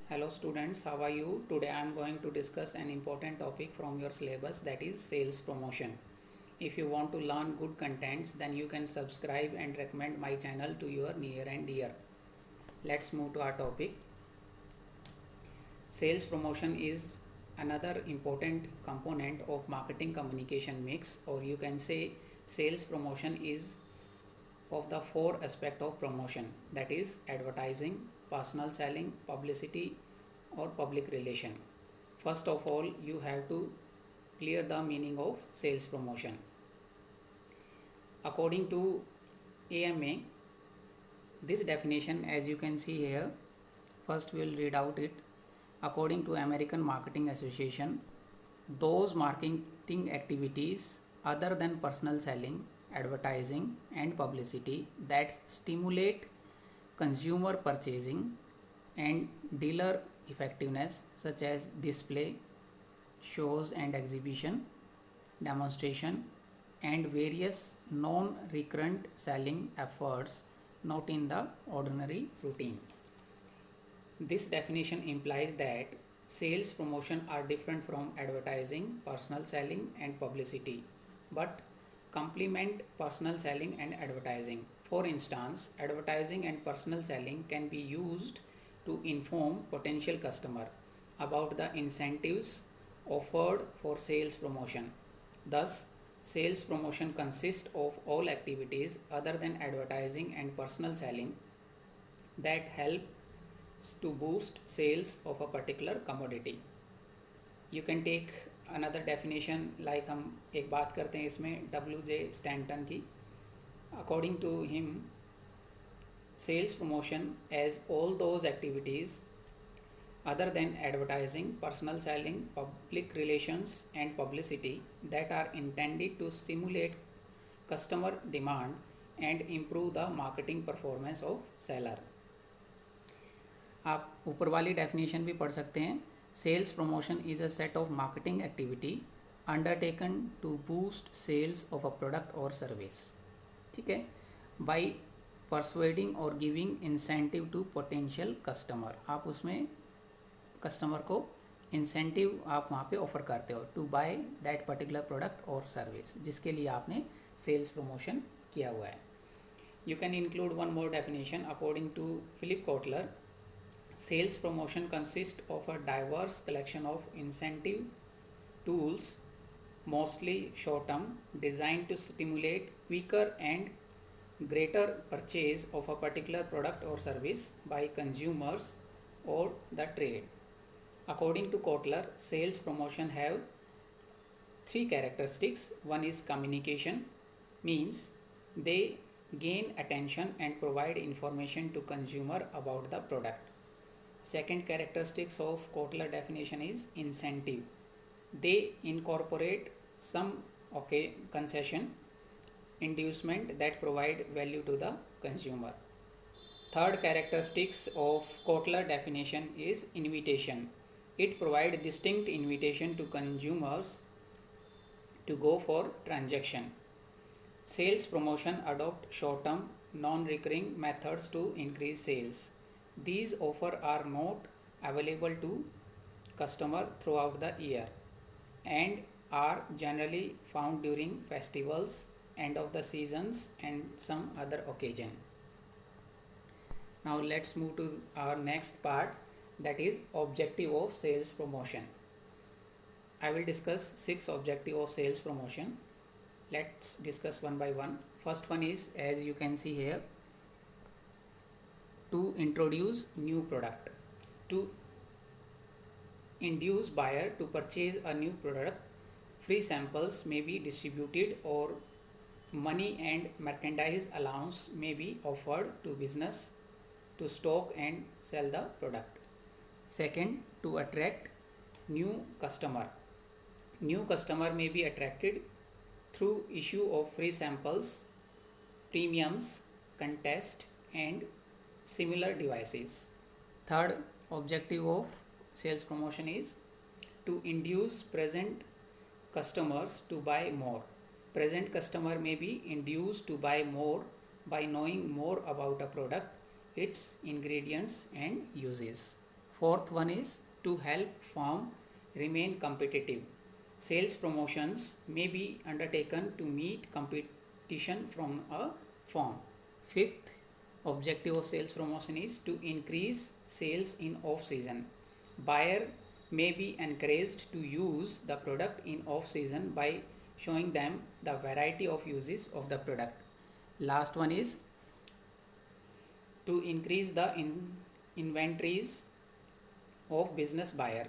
Hello students, how are you? Today I am going to discuss an important topic from your syllabus, that is sales promotion. If you want to learn good contents, then you can subscribe and recommend my channel to your near and dear. Let's move to our topic. Sales promotion is another important component of marketing communication mix, or you can say sales promotion is of the four aspects of promotion, that is advertising, personal selling, publicity or public relation. First of all, you have to clear the meaning of sales promotion. According to AMA, this definition, as you can see here, first we will read out it. According to American Marketing Association, those marketing activities other than personal selling, advertising and publicity that stimulate consumer purchasing and dealer effectiveness, such as display, shows and exhibition, demonstration and various non-recurrent selling efforts not in the ordinary routine. This definition implies that sales promotion are different from advertising, personal selling and publicity, but complement personal selling and advertising. For instance, advertising and personal selling can be used to inform potential customer about the incentives offered for sales promotion. Thus, sales promotion consists of all activities other than advertising and personal selling that help to boost sales of a particular commodity. You can take another definition, like हम एक बात करते हैं इसमें WJ Stanton की. According to him, sales promotion as all those activities other than advertising, personal selling, public relations and publicity that are intended to stimulate customer demand and improve the marketing performance of seller. आप ऊपर वाली definition भी पढ़ सकते हैं. Sales promotion is a set of marketing activity undertaken to boost sales of a product और service. ठीक है, बाय परसुएडिंग और giving incentive to potential customer. आप उसमें कस्टमर को इंसेंटिव आप वहाँ पे ऑफर करते हो to buy that particular product और सर्विस, जिसके लिए आपने सेल्स प्रमोशन किया हुआ है. You can include one more definition. According to Philip Kotler, sales promotion consists of a diverse collection of incentive tools, mostly short term, designed to stimulate quicker and greater purchase of a particular product or service by consumers or the trade. According to Kotler, sales promotion have three characteristics. One is communication, means they gain attention and provide information to consumer about the product. Second characteristics of Kotler definition is incentive. They incorporate some concession, inducement that provide value to the consumer. Third characteristics of Kotler definition is invitation. It provides distinct invitation to consumers to go for transaction. Sales promotion adopt short-term, non-recurring methods to increase sales. These offers are not available to customer throughout the year and are generally found during festivals, end of the seasons and some other occasion. Now let's move to our next part, that is objective of sales promotion. I will discuss 6 objectives of sales promotion. Let's discuss one by one. First one is, as you can see here, to introduce new product, to induce buyer to purchase a new product. Free samples may be distributed or money and merchandise allowance may be offered to business to stock and sell the product. Second, to attract new customer. New customer may be attracted through issue of free samples, premiums, contest and similar devices. Third objective of sales promotion is to induce present customers to buy more. Present customer may be induced to buy more by knowing more about a product, its ingredients and uses. Fourth one is to help firm remain competitive. Sales promotions may be undertaken to meet competition from a firm. Fifth objective of sales promotion is to increase sales in off season. Buyer may be encouraged to use the product in off season by showing them the variety of uses of the product. Last one is to increase the inventories of business buyer.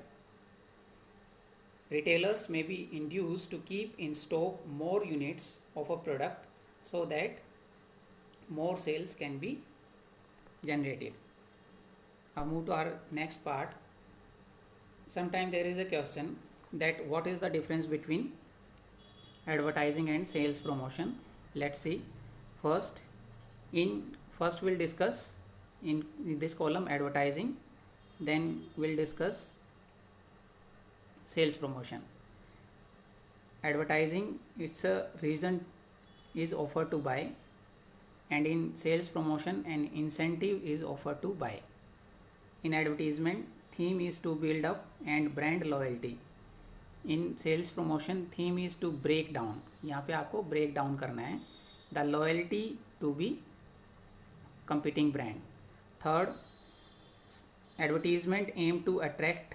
Retailers may be induced to keep in stock more units of a product so that more sales can be generated. Now move to our next part. Sometimes there is a question that what is the difference between advertising and sales promotion. Let's see. First we'll discuss in this column advertising, then we'll discuss sales promotion. Advertising, it's a reason is offered to buy, and in sales promotion an incentive is offered to buy. In advertisement, theme is to build up and brand loyalty. In sales promotion, theme is to break down. यहाँ पे आपको break down करना है the loyalty to be competing brand. Third, advertisement aim to attract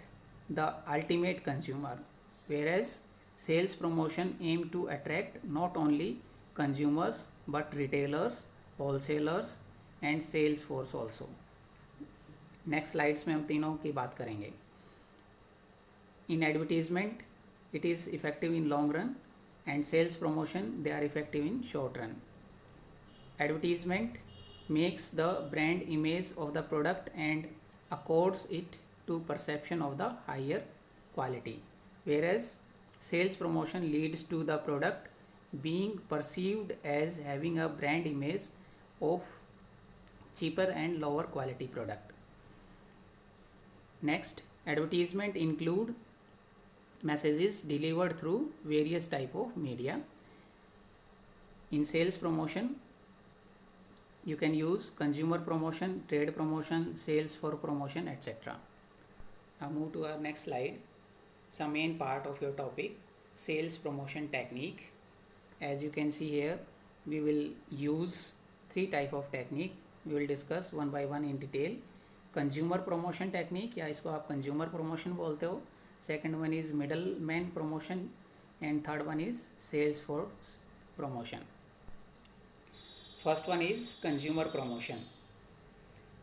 the ultimate consumer, whereas sales promotion aim to attract not only consumers but retailers, wholesalers and sales force also. Next slides में हम तीनों की बात करेंगे. इन advertisement it is effective in long run, and sales promotion they are effective in short run. Advertisement makes the brand image of the product and accords it to perception of the higher quality, whereas sales promotion leads to the product being perceived as having a brand image of cheaper and lower quality product. Next, advertisement include messages delivered through various type of media. In sales promotion, you can use consumer promotion, trade promotion, sales for promotion, etc. Now move to our next slide. It's a main part of your topic, sales promotion technique. As you can see here, we will use three type of technique. We will discuss one by one in detail. Consumer promotion technique, या इसको आप consumer promotion बोलते हो. Second one is middleman promotion and third one is sales force promotion. First one is consumer promotion.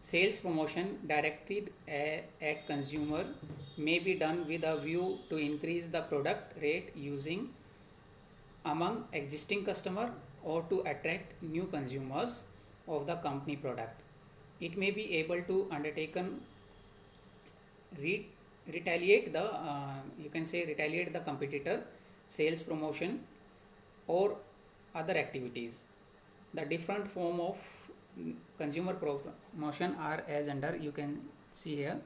Sales promotion directed at consumer may be done with a view to increase the product rate using among existing customer or to attract new consumers of the company product. It may be able to undertaken retaliate the competitor, sales promotion or other activities. The different form of consumer promotion are as under you can see here.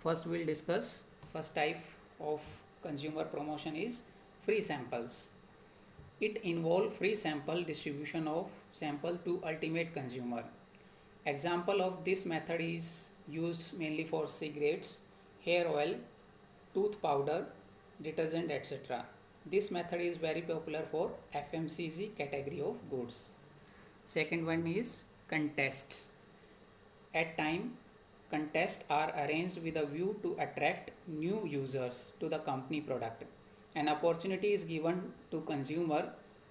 First we'll discuss first type of consumer promotion is free samples. It involve free sample distribution of sample to ultimate consumer. Example of this method is used mainly for cigarettes, hair oil, tooth powder, detergent, etc. This method is very popular for FMCG category of goods. Second one is contests. At time, contests are arranged with a view to attract new users to the company product. An opportunity is given to consumer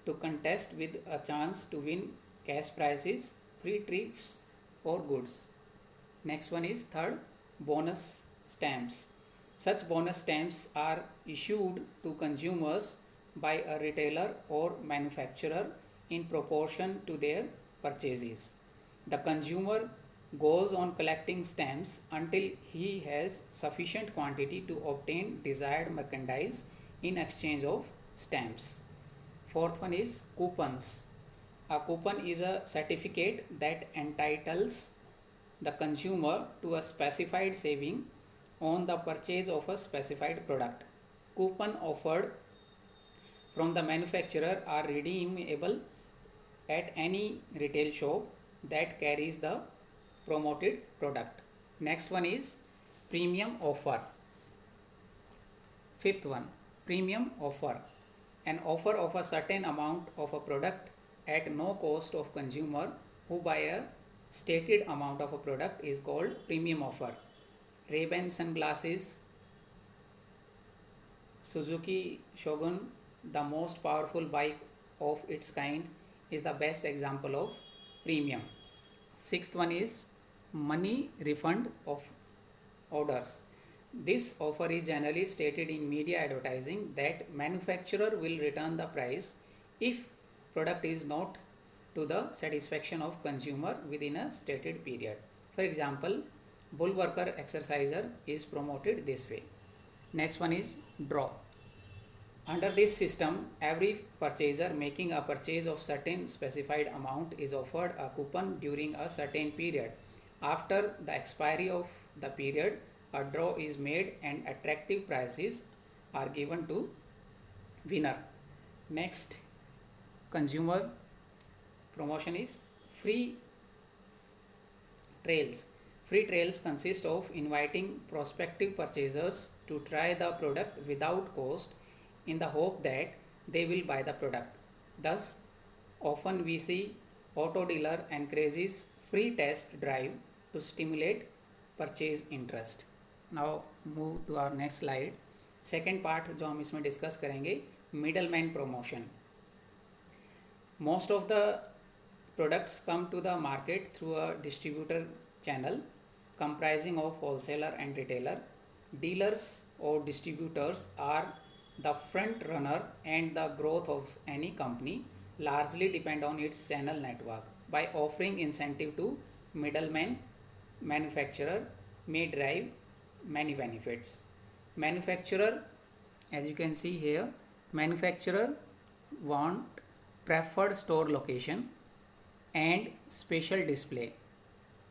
to contest with a chance to win cash prizes, free trips or goods. Next one is third, bonus stamps. Such bonus stamps are issued to consumers by a retailer or manufacturer in proportion to their purchases. The consumer goes on collecting stamps until he has sufficient quantity to obtain desired merchandise in exchange of stamps. Fourth one is coupons. A coupon is a certificate that entitles the consumer to a specified saving on the purchase of a specified product. Coupon offered from the manufacturer are redeemable at any retail shop that carries the promoted product. Next one is Premium offer. Fifth one, premium offer. An offer of a certain amount of a product at no cost of consumer who buy a stated amount of a product is called premium offer. Ray-Ban sunglasses, Suzuki Shogun, the most powerful bike of its kind, is the best example of premium. Sixth one is money refund of orders. This offer is generally stated in media advertising that manufacturer will return the price if product is not to the satisfaction of consumer within a stated period. For example, Bulwarker exerciser is promoted this way. Next one is draw. Under this system, every purchaser making a purchase of certain specified amount is offered a coupon during a certain period. After the expiry of the period, a draw is made and attractive prizes are given to winner. Next, consumer promotion is free trails. Free trails consist of inviting prospective purchasers to try the product without cost in the hope that they will buy the product. Thus, often we see auto dealer encourages free test drive to stimulate purchase interest. Now move to our next slide. Second part जो हम इसमें discuss करेंगे, middleman promotion. Most of the products come to the market through a distributor channel comprising of wholesaler and retailer. Dealers or distributors are the front runner and the growth of any company largely depend on its channel network. By offering incentive to middleman, manufacturer may drive many benefits. Manufacturer, as you can see here, manufacturer want preferred store location and special display.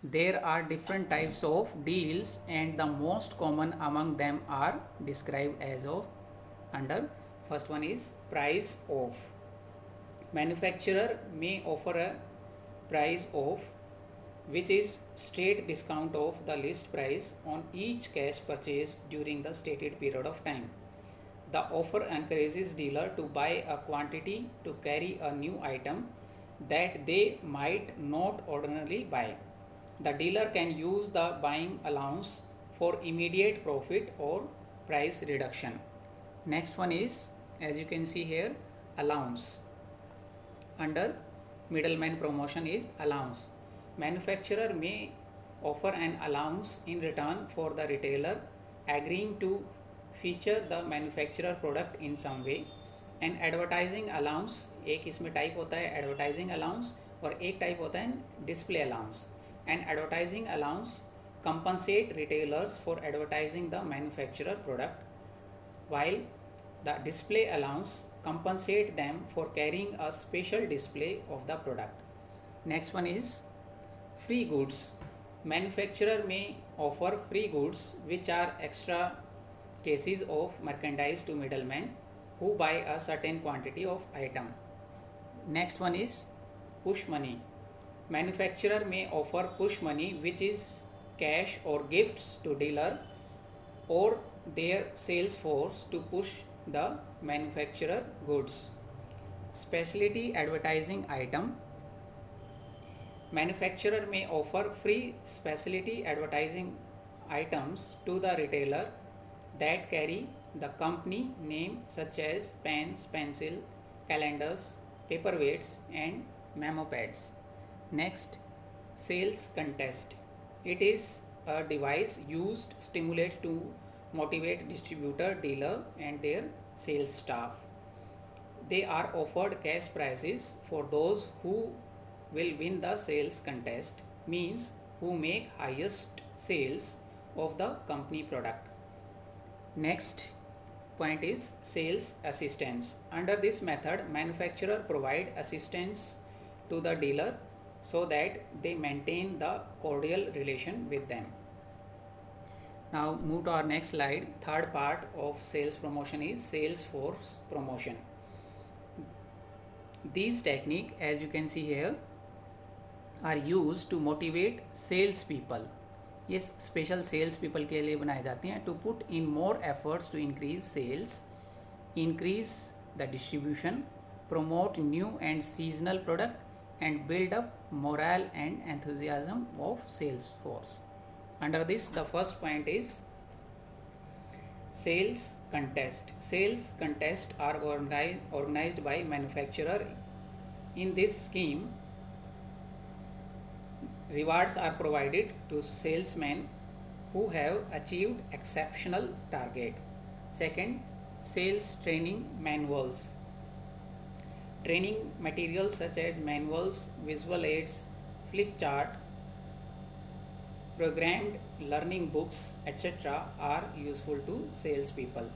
There are different types of deals and the most common among them are described as of under. First one is price off. Manufacturer may offer a price off which is straight discount of the list price on each cash purchase during the stated period of time. The offer encourages dealer to buy a quantity to carry a new item that they might not ordinarily buy. The dealer can use the buying allowance for immediate profit or price reduction. Next one is, as you can see here, allowance. Under middleman promotion is allowance. Manufacturer may offer an allowance in return for the retailer agreeing to feature the manufacturer product in some way. And advertising allowance, एक इसमें type होता है advertising allowance और एक type होता है display allowance. And advertising allowance compensate retailers for advertising the manufacturer product, while the display allowance compensate them for carrying a special display of the product. Next one is free goods. Manufacturer may offer free goods which are extra cases of merchandise to middlemen who buy a certain quantity of item. Next one is push money. Manufacturer may offer push money which is cash or gifts to dealer or their sales force to push the manufacturer goods. Specialty advertising item. Manufacturer may offer free specialty advertising items to the retailer that carry the company name such as pens, pencil, calendars, paperweights and memo pads. Next, sales contest. It is a device used to stimulate to motivate distributor, dealer and their sales staff. They are offered cash prizes for those who will win the sales contest, means who make highest sales of the company product. Next point is sales assistance. Under this method, manufacturer provide assistance to the dealer so that they maintain the cordial relation with them. Now move to our next slide. Third part of sales promotion is sales force promotion. These techniques, as you can see here, are used to motivate salespeople ये special salespeople के लिए बनाए जाते हैं। To put in more efforts to increase sales, increase the distribution, promote new and seasonal product, and build up morale and enthusiasm of sales force. Under this, the first point is sales contest. Sales contests are organized by manufacturer. In this scheme, rewards are provided to salesmen who have achieved exceptional target. Second, sales training manuals. Training materials such as manuals, visual aids, flip chart, programmed learning books, etc. are useful to salespeople.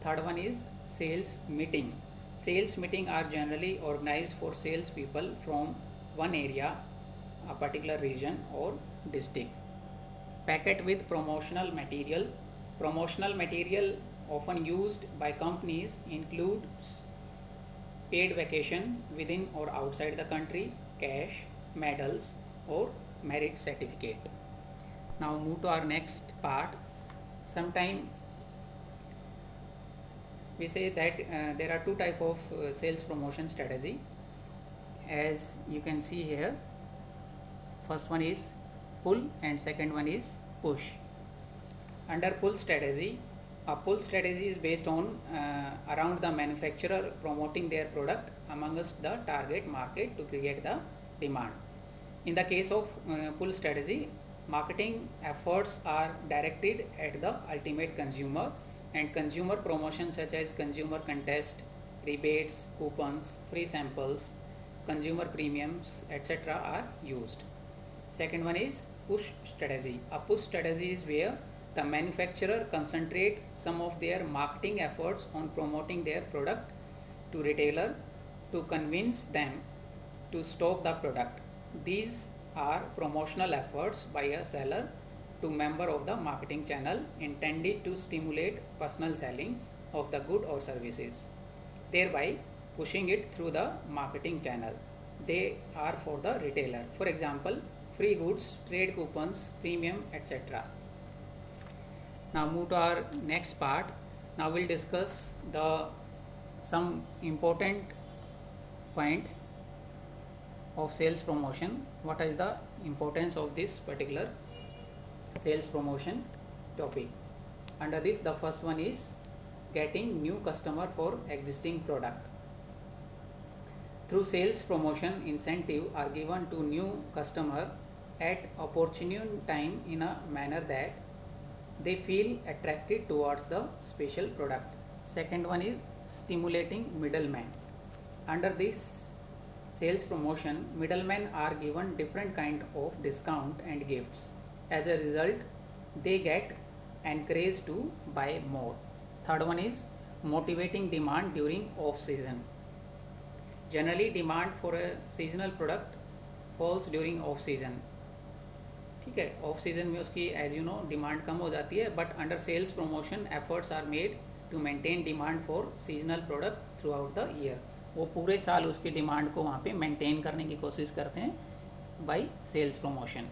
Third one is sales meeting. Sales meeting are generally organized for salespeople from one area, a particular region or district. Packet with promotional material. Promotional material often used by companies includes paid vacation within or outside the country, cash, medals, or merit certificate. Now move to our next part. Sometime we say that there are two type of sales promotion strategy. As you can see here, first one is pull and second one is push. Under pull strategy, a pull strategy is based on around the manufacturer promoting their product amongst the target market to create the demand. In the case of pull strategy, marketing efforts are directed at the ultimate consumer, and consumer promotions such as consumer contest, rebates, coupons, free samples, consumer premiums, etc. are used. Second one is push strategy. A push strategy is where the manufacturer concentrate some of their marketing efforts on promoting their product to retailer to convince them to stock the product. These are promotional efforts by a seller to member of the marketing channel intended to stimulate personal selling of the good or services, thereby pushing it through the marketing channel. They are for the retailer. For example, free goods, trade coupons, premium, etc. Now move to our next part. Now we'll discuss some important point of sales promotion. What is the importance of this particular sales promotion topic? Under this, the first one is getting new customer for existing product. Through sales promotion, incentive are given to new customer at opportune time in a manner that they feel attracted towards the special product. Second one is stimulating middlemen. Under this sales promotion, middlemen are given different kind of discount and gifts. As a result, they get encouraged to buy more. Third one is motivating demand during off season. Generally, demand for a seasonal product falls during off season. ठीक है, of season में उसकी as you know demand कम हो जाती है, but under sales promotion efforts are made to maintain demand for seasonal product throughout the year. वो पूरे साल उसकी डिमांड को वहाँ पे मेंटेन करने की कोशिश करते हैं by sales promotion.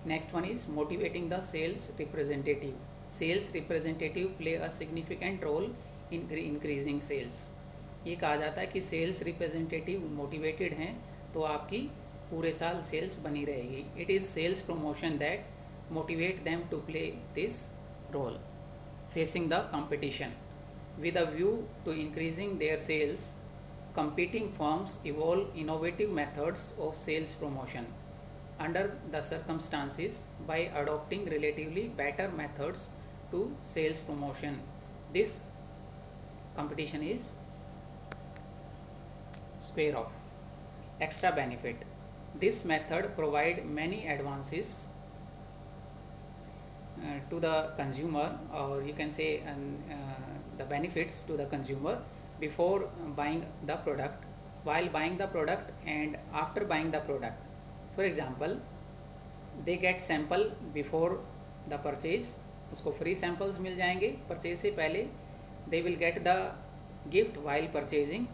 Next one is motivating the sales representative. Sales representative play a significant role in increasing sales. ये कहा जाता है कि सेल्स रिप्रेजेंटेटिव मोटिवेटेड हैं तो आपकी पूरे साल सेल्स बनी रहेगी. It is sales promotion that motivate them to play this role. Facing the competition. With a view to increasing their sales, competing firms evolve innovative methods of sales promotion under the circumstances by adopting relatively better methods to sales promotion. This competition is square off. Extra benefit. This method provide many advances to the consumer, or you can say the benefits to the consumer before buying the product, while buying the product, and after buying the product. For example, they get sample before the purchase. उसको free samples मिल जाएंगे purchase से पहले. They will get the gift while purchasing.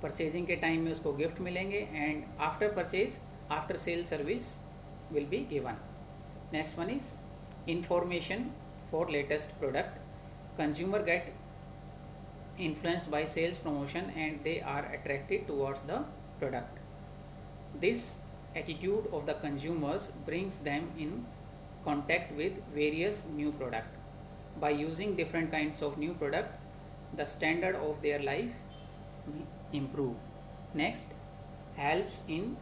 Purchasing के time में उसको gift मिलेंगे, and after purchase, after sale service will be given. Next one is information for latest product. Consumer get influenced by sales promotion and they are attracted towards the product. This attitude of the consumers brings them in contact with various new product. By using different kinds of new product, the standard of their life improve. Next, helps in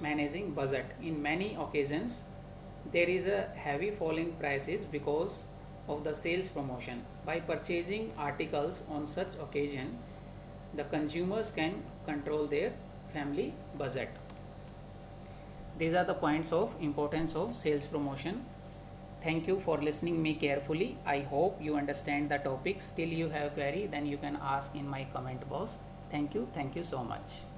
managing budget. In many occasions, there is a heavy fall in prices because of the sales promotion. By purchasing articles on such occasion, the consumers can control their family budget. These are the points of importance of sales promotion. Thank you for listening me carefully. I hope you understand the topic. Still you have query, then you can ask in my comment box. Thank you so much.